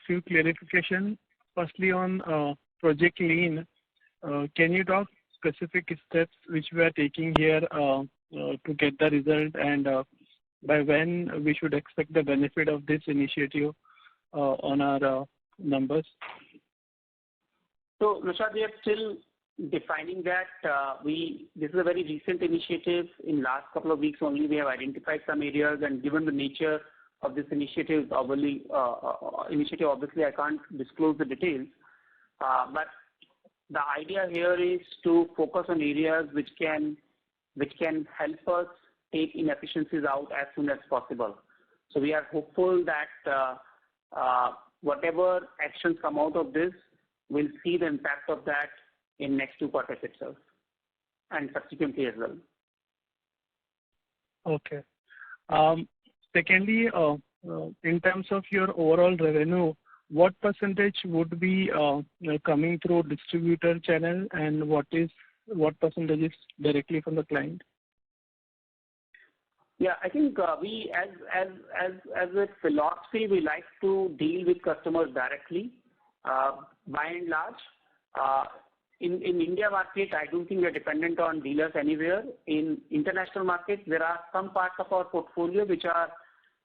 Few clarification. Firstly, on Project Lean, Can you talk specific steps which we are taking here to get the result, and by when we should expect the benefit of this initiative on our numbers? So, Nishad, we are still defining that. This is a very recent initiative. In last couple of weeks only, we have identified some areas, and given the nature of this initiative, obviously I can't disclose the details. But the idea here is to focus on areas which can help us take inefficiencies out as soon as possible. So we are hopeful that whatever actions come out of this, we'll see the impact of that in next 2 quarters itself and subsequently as well. Okay. Secondly, in terms of your overall revenue, what percentage would be coming through distributor channel, and what percentage is directly from the client? Yeah, I think we as a philosophy, we like to deal with customers directly. By and large, in India market, I don't think we are dependent on dealers anywhere. In international markets, there are some parts of our portfolio which are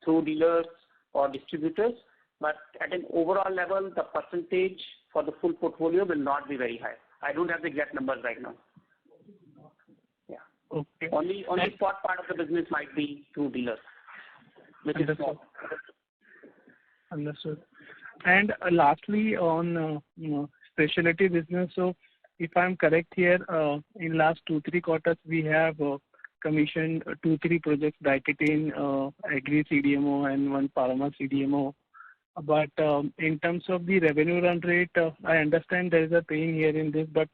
through dealers or distributors, but at an overall level, the percentage for the full portfolio will not be very high. I don't have the exact numbers right now. Yeah. Okay. Only spot part of the business might be through dealers, which is small. Understood. And lastly, on specialty business, so if I'm correct here, in last 2-3 quarters, we have commissioned 2-3 projects, Diketene, Agri CDMO, and 1 Pharma CDMO. But in terms of the revenue run rate, I understand there is a pain here in this, but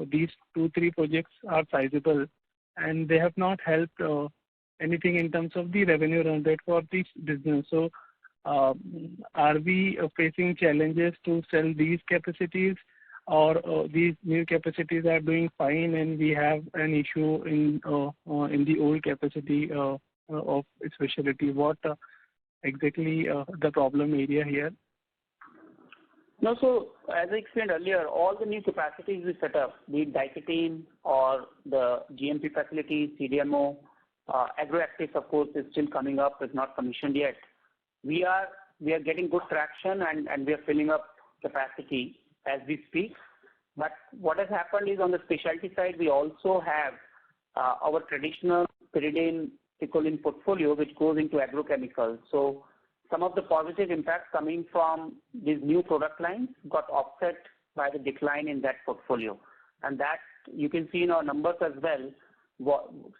these 2-3 projects are sizable, and they have not helped anything in terms of the revenue run rate for this business. So are we facing challenges to sell these capacities, or these new capacities are doing fine and we have an issue in the old capacity of specialty? What exactly the problem area here? No, so as I explained earlier, all the new capacities we set up, be it Diketene or the GMP facility, CDMO, agroactives, of course, is still coming up, is not commissioned yet. We are getting good traction and we are filling up capacity as we speak. But what has happened is on the specialty side, we also have our traditional pyridine picoline portfolio, which goes into agrochemicals. So some of the positive impacts coming from these new product lines got offset by the decline in that portfolio. And that you can see in our numbers as well.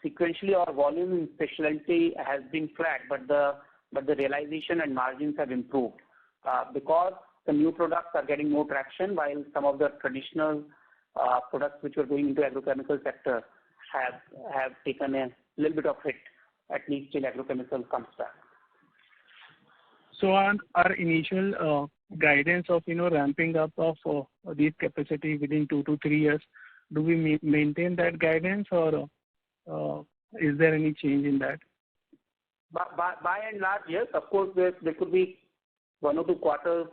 Sequentially, our volume in specialty has been flat, but the realization and margins have improved because the new products are getting more traction, while some of the traditional products which were going into agrochemical sector have taken a little bit of hit, at least till agrochemical comes back. So our initial guidance of ramping up of these capacity within 2 to 3 years, do we maintain that guidance, or is there any change in that? By and large, yes. Of course, there could be 1 or 2 quarters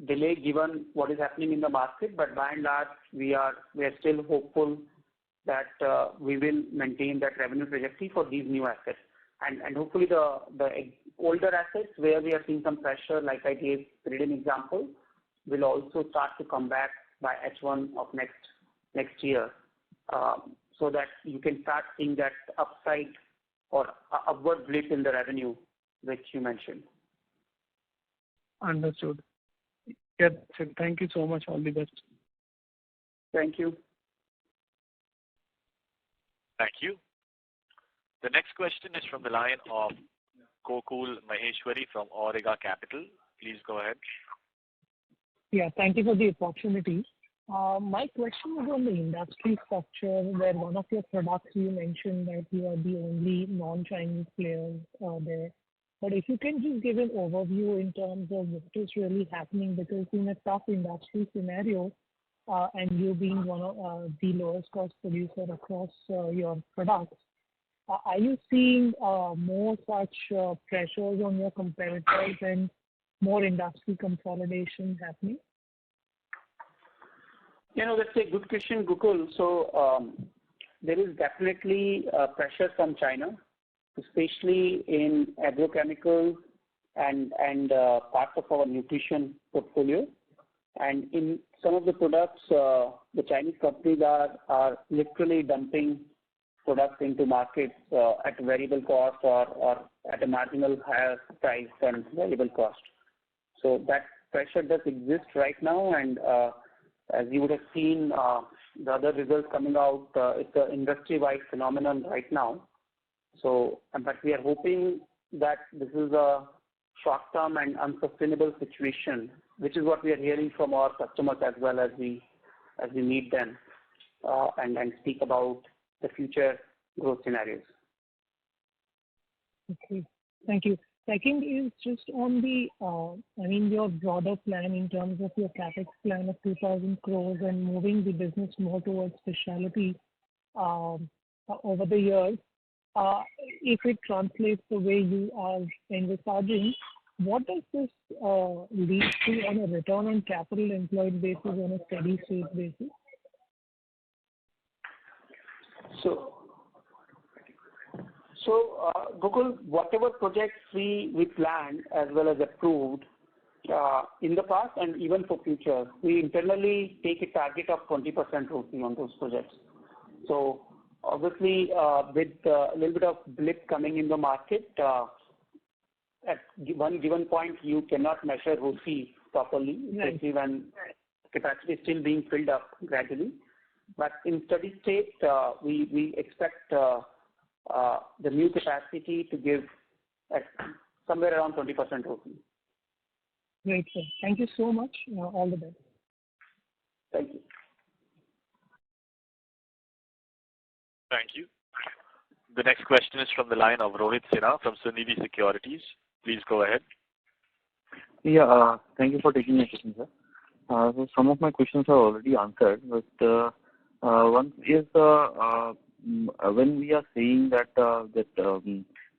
delay given what is happening in the market, but by and large, we are still hopeful that we will maintain that revenue trajectory for these new assets. And hopefully the older assets where we are seeing some pressure, like I gave pyridine example, will also start to come back by H1 of next year, so that you can start seeing that upside or upward blip in the revenue which you mentioned. Understood. Yeah, thank you so much. All the best. Thank you. Thank you. The next question is from the line of Gokul Maheshwari from Auriga Capital. Please go ahead. Yeah, thank you for the opportunity. My question is on the industry structure, where one of your products you mentioned that you are the only non-Chinese players there. But if you can just give an overview in terms of what is really happening, because in a tough industry scenario, and you being one of the lowest cost producer across your products, are you seeing more such pressures on your competitors and more industry consolidation happening? That's a good question, Gokul. So there is definitely pressure from China, especially in agrochemicals and parts of our nutrition portfolio. And in some of the products, the Chinese companies are literally dumping products into markets at variable cost or at a marginal higher price than variable cost. So that pressure does exist right now, and as you would have seen, the other results coming out, it's an industry-wide phenomenon right now. So, but we are hoping that this is a short-term and unsustainable situation, which is what we are hearing from our customers as well as we meet them and speak about the future growth scenarios. Okay, thank you. Second is just on the, your broader plan in terms of your capex plan of 2,000 crores and moving the business more towards specialty over the years. If it translates the way you are envisaging, what does this lead to on a return on capital employed basis on a steady state basis? So, Gokul, whatever projects we planned as well as approved in the past and even for future, we internally take a target of 20% ROCE on those projects. So, obviously, with a little bit of blip coming in the market, at one given point, you cannot measure ROCE properly, especially when capacity is still being filled up gradually. But in steady state, we expect the new capacity to give at somewhere around 20% ROCE. Great, sir. Thank you so much. All the best. Thank you. Thank you. The next question is from the line of Rohit Sinha from Sunidhi Securities. Please go ahead. Yeah, thank you for taking my question, sir. So some of my questions are already answered, but one is when we are saying that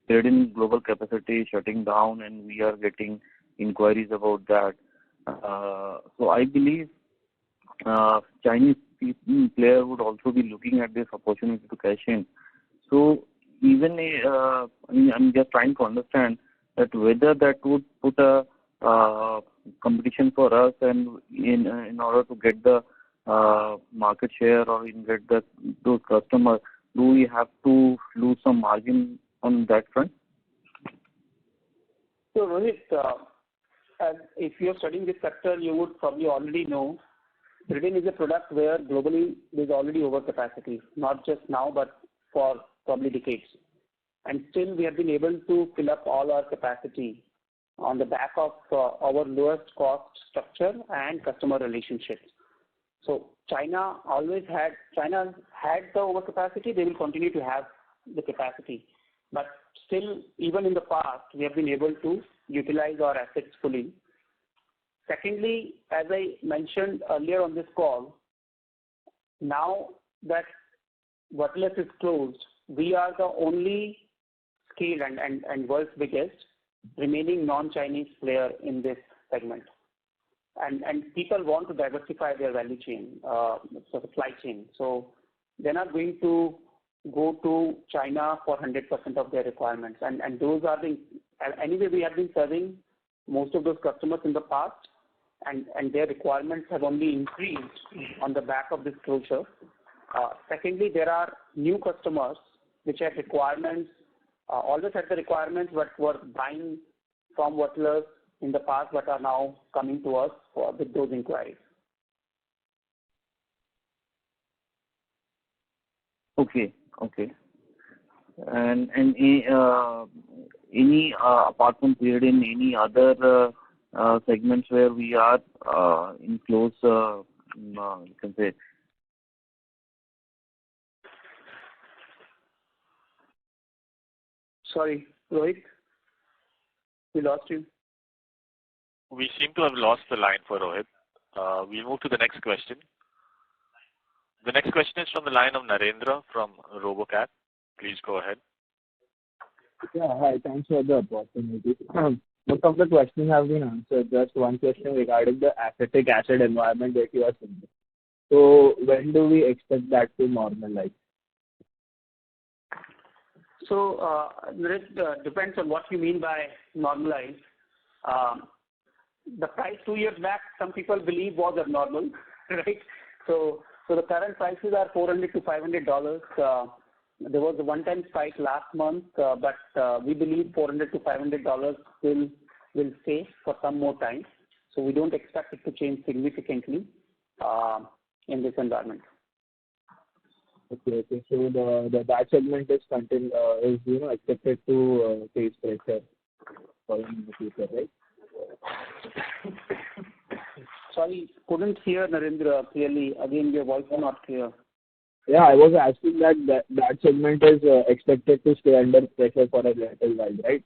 certain global capacity is shutting down and we are getting inquiries about that. So I believe Chinese player would also be looking at this opportunity to cash in. So even I'm just trying to understand that whether that would put a competition for us, and in order to get the market share or get those customers, do we have to lose some margin on that front? So Rohit, if you're studying this sector, you would probably already know Britain is a product where globally there's already overcapacity, not just now, but for probably decades. And still we have been able to fill up all our capacity on the back of our lowest cost structure and customer relationships. So China had the overcapacity, they will continue to have the capacity. But still, even in the past, we have been able to utilize our assets fully. Secondly, as I mentioned earlier on this call, now that Watlas is closed, we are the only scale and world's biggest remaining non-Chinese player in this segment. And people want to diversify their value chain, supply chain. So they're not going to go to China for 100% of their requirements. And those are anyway, we have been serving most of those customers in the past, and their requirements have only increased on the back of this closure. Secondly, there are new customers which have requirements, always had the requirements, but were buying from Watlas in the past, but are now coming to us with those inquiries. Okay. And any apart from period in any other segments where we are in close, you can say. Sorry, Rohit, we lost you. We seem to have lost the line for Rohit. We'll move to the next question. The next question is from the line of Narendra from RoboCat. Please go ahead. Yeah, hi. Thanks for the opportunity. Most of the questions have been answered. Just one question regarding the acetic acid environment that you are seeing. So when do we expect that to normalize? So it depends on what you mean by normalize. The price 2 years back, some people believe was abnormal, right? So the current prices are $400 to $500. There was a one-time spike last month, but we believe $400 to $500 will stay for some more time. So we don't expect it to change significantly in this environment. Okay. So that segment is expected to face pressure in the future, right? Sorry, couldn't hear Narendra clearly. Again, your voice is not clear. Yeah, I was asking that segment is expected to stay under pressure for a little while, right?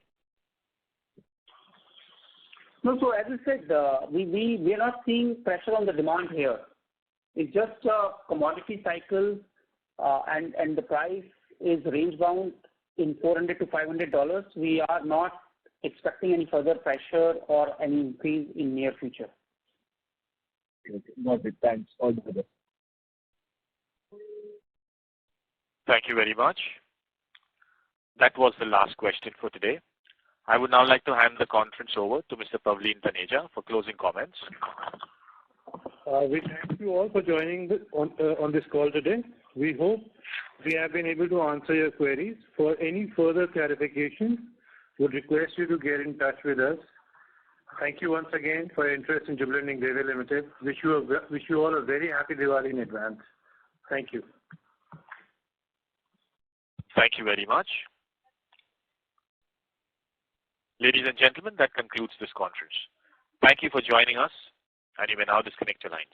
No, so as I said, we are not seeing pressure on the demand here. It's just a commodity cycle, and the price is range bound in $400 to $500. We are not expecting any further pressure or any increase in near future. Okay, got it. Thanks. All the best. Thank you very much. That was the last question for today. I would now like to hand the conference over to Mr. Pavleen Taneja for closing comments. We thank you all for joining on this call today. We hope we have been able to answer your queries. For any further clarifications, we would request you to get in touch with us. Thank you once again for your interest in Jubilant Ingrevia Limited. Wish you all a very happy Diwali in advance. Thank you. Thank you very much. Ladies and gentlemen, that concludes this conference. Thank you for joining us, and you may now disconnect your lines.